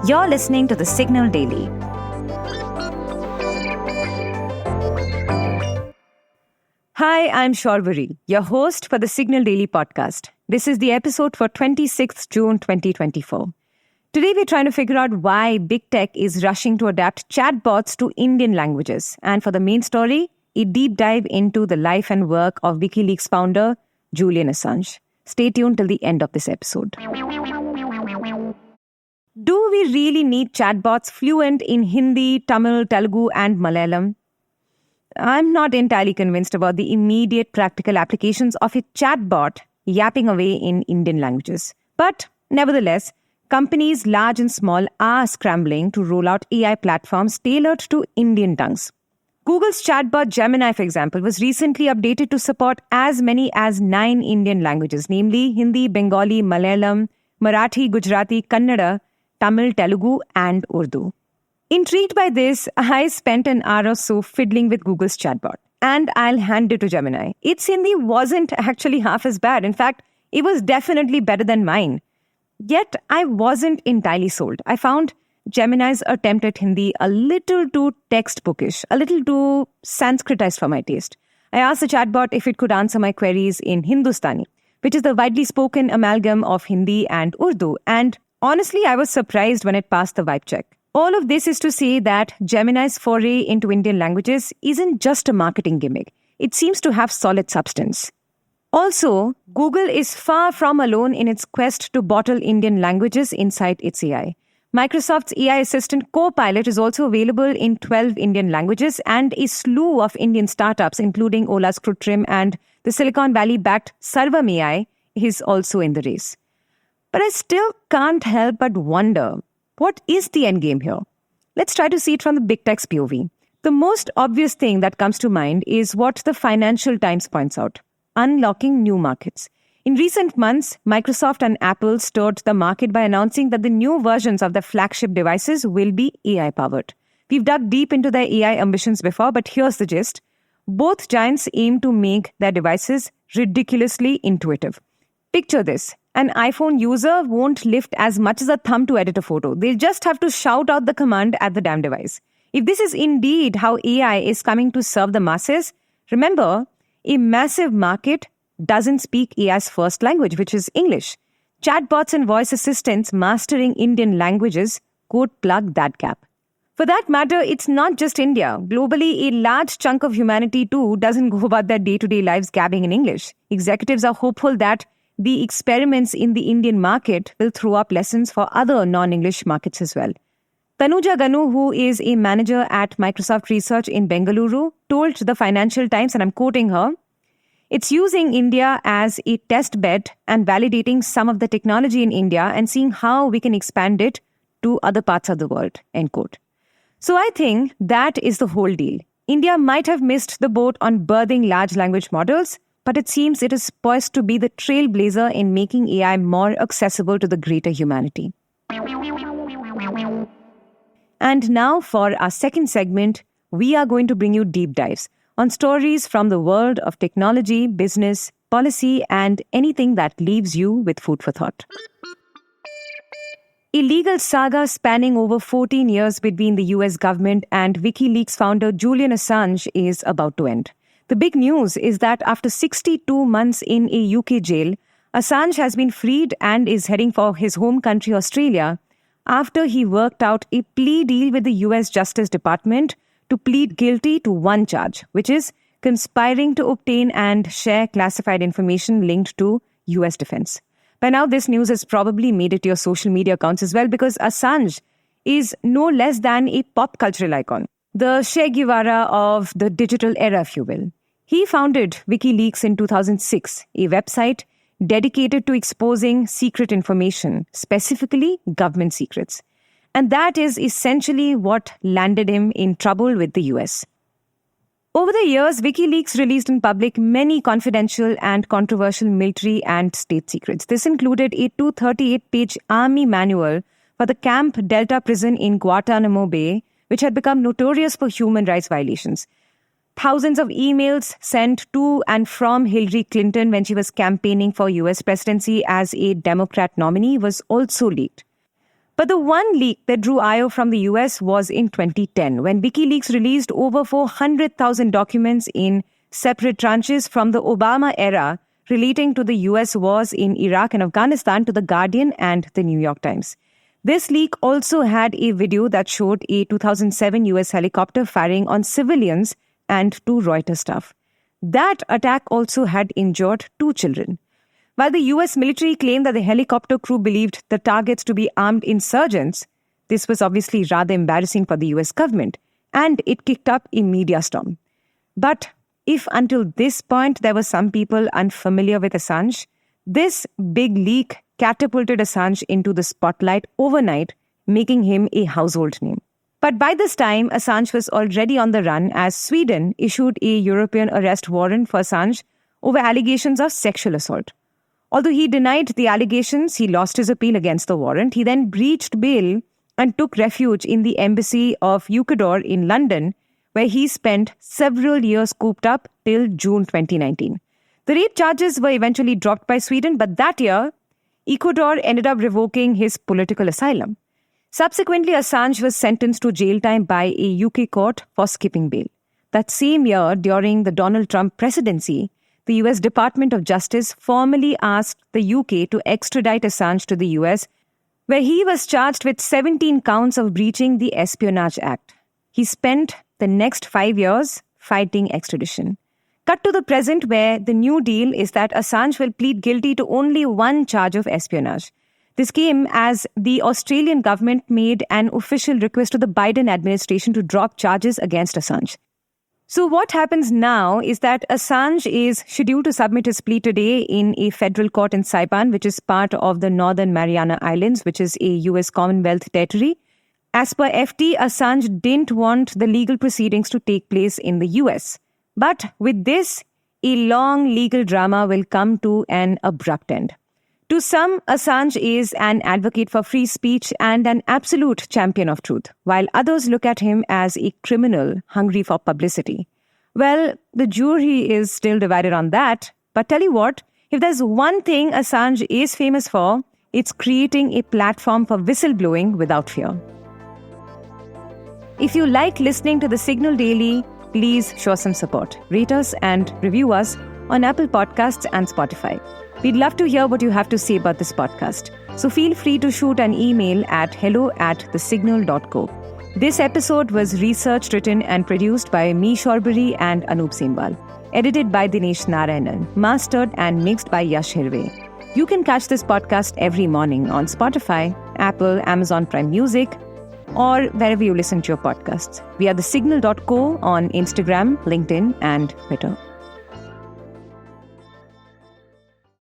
You're listening to The Signal Daily. Hi, I'm Shorvari, your host for The Signal Daily podcast. This is the episode for 26th June 2024. Today we're trying to figure out why big tech is rushing to adapt chatbots to Indian languages. And for the main story, a deep dive into the life and work of WikiLeaks founder Julian Assange. Stay tuned till the end of this episode. Do we really need chatbots fluent in Hindi, Tamil, Telugu, and Malayalam? I'm not entirely convinced about the immediate practical applications of a chatbot yapping away in Indian languages. But nevertheless, companies large and small are scrambling to roll out AI platforms tailored to Indian tongues. Google's chatbot Gemini, for example, was recently updated to support as many as 9 Indian languages, namely Hindi, Bengali, Malayalam, Marathi, Gujarati, Kannada, Tamil, Telugu, and Urdu. Intrigued by this, I spent an hour or so fiddling with Google's chatbot. And I'll hand it to Gemini. Its Hindi wasn't actually half as bad. In fact, it was definitely better than mine. Yet, I wasn't entirely sold. I found Gemini's attempt at Hindi a little too textbookish, a little too Sanskritized for my taste. I asked the chatbot if it could answer my queries in Hindustani, which is the widely spoken amalgam of Hindi and Urdu. And honestly, I was surprised when it passed the vibe check. All of this is to say that Gemini's foray into Indian languages isn't just a marketing gimmick. It seems to have solid substance. Also, Google is far from alone in its quest to bottle Indian languages inside its AI. Microsoft's AI assistant Copilot is also available in 12 Indian languages, and a slew of Indian startups, including Ola's Krutrim and the Silicon Valley-backed Sarvam AI, is also in the race. But I still can't help but wonder, what is the end game here? Let's try to see it from the big tech's POV. The most obvious thing that comes to mind is what the Financial Times points out: unlocking new markets. In recent months, Microsoft and Apple stirred the market by announcing that the new versions of their flagship devices will be AI-powered. We've dug deep into their AI ambitions before, but here's the gist. Both giants aim to make their devices ridiculously intuitive. Picture this. An iPhone user won't lift as much as a thumb to edit a photo. They'll just have to shout out the command at the damn device. If this is indeed how AI is coming to serve the masses, remember, a massive market doesn't speak AI's first language, which is English. Chatbots and voice assistants mastering Indian languages could plug that gap. For that matter, it's not just India. Globally, a large chunk of humanity too doesn't go about their day-to-day lives gabbing in English. Executives are hopeful that the experiments in the Indian market will throw up lessons for other non-English markets as well. Tanuja Ganu, who is a manager at Microsoft Research in Bengaluru, told the Financial Times, and I'm quoting her, "It's using India as a test bed and validating some of the technology in India and seeing how we can expand it to other parts of the world," end quote. So I think that is the whole deal. India might have missed the boat on birthing large language models, but it seems it is poised to be the trailblazer in making AI more accessible to the greater humanity. And now for our second segment, we are going to bring you deep dives on stories from the world of technology, business, policy, and anything that leaves you with food for thought. A legal saga spanning over 14 years between the US government and WikiLeaks founder Julian Assange is about to end. The big news is that after 62 months in a UK jail, Assange has been freed and is heading for his home country, Australia, after he worked out a plea deal with the US Justice Department to plead guilty to one charge, which is conspiring to obtain and share classified information linked to US defense. By now, this news has probably made it to your social media accounts as well, because Assange is no less than a pop cultural icon, the Che Guevara of the digital era, if you will. He founded WikiLeaks in 2006, a website dedicated to exposing secret information, specifically government secrets. And that is essentially what landed him in trouble with the US. Over the years, WikiLeaks released in public many confidential and controversial military and state secrets. This included a 238-page army manual for the Camp Delta prison in Guantanamo Bay, which had become notorious for human rights violations. Thousands of emails sent to and from Hillary Clinton when she was campaigning for US presidency as a Democrat nominee was also leaked. But the one leak that drew ire from the US was in 2010, when WikiLeaks released over 400,000 documents in separate tranches from the Obama era relating to the US wars in Iraq and Afghanistan to The Guardian and the New York Times. This leak also had a video that showed a 2007 US helicopter firing on civilians and 2 Reuters staff. That attack also had injured 2 children. While the US military claimed that the helicopter crew believed the targets to be armed insurgents, this was obviously rather embarrassing for the US government, and it kicked up a media storm. But if until this point there were some people unfamiliar with Assange, this big leak catapulted Assange into the spotlight overnight, making him a household name. But by this time, Assange was already on the run as Sweden issued a European arrest warrant for Assange over allegations of sexual assault. Although he denied the allegations, he lost his appeal against the warrant. He then breached bail and took refuge in the embassy of Ecuador in London, where he spent several years cooped up till June 2019. The rape charges were eventually dropped by Sweden, but that year, Ecuador ended up revoking his political asylum. Subsequently, Assange was sentenced to jail time by a UK court for skipping bail. That same year, during the Donald Trump presidency, the US Department of Justice formally asked the UK to extradite Assange to the US, where he was charged with 17 counts of breaching the Espionage Act. He spent the next 5 years fighting extradition. Cut to the present, where the new deal is that Assange will plead guilty to only 1 charge of espionage. This came as the Australian government made an official request to the Biden administration to drop charges against Assange. So what happens now is that Assange is scheduled to submit his plea today in a federal court in Saipan, which is part of the Northern Mariana Islands, which is a US Commonwealth territory. As per FT, Assange didn't want the legal proceedings to take place in the US. But with this, a long legal drama will come to an abrupt end. To some, Assange is an advocate for free speech and an absolute champion of truth, while others look at him as a criminal hungry for publicity. Well, the jury is still divided on that, but tell you what, if there's one thing Assange is famous for, it's creating a platform for whistleblowing without fear. If you like listening to The Signal Daily, please show some support. Rate us and review us on Apple Podcasts and Spotify. We'd love to hear what you have to say about this podcast. So feel free to shoot an email at hello@thesignal.co. This episode was researched, written and produced by me, Shorbari, and Anup Sembal. Edited by Dinesh Narayanan. Mastered and mixed by Yash Hirve. You can catch this podcast every morning on Spotify, Apple, Amazon Prime Music, or wherever you listen to your podcasts. We are thesignal.co on Instagram, LinkedIn, and Twitter.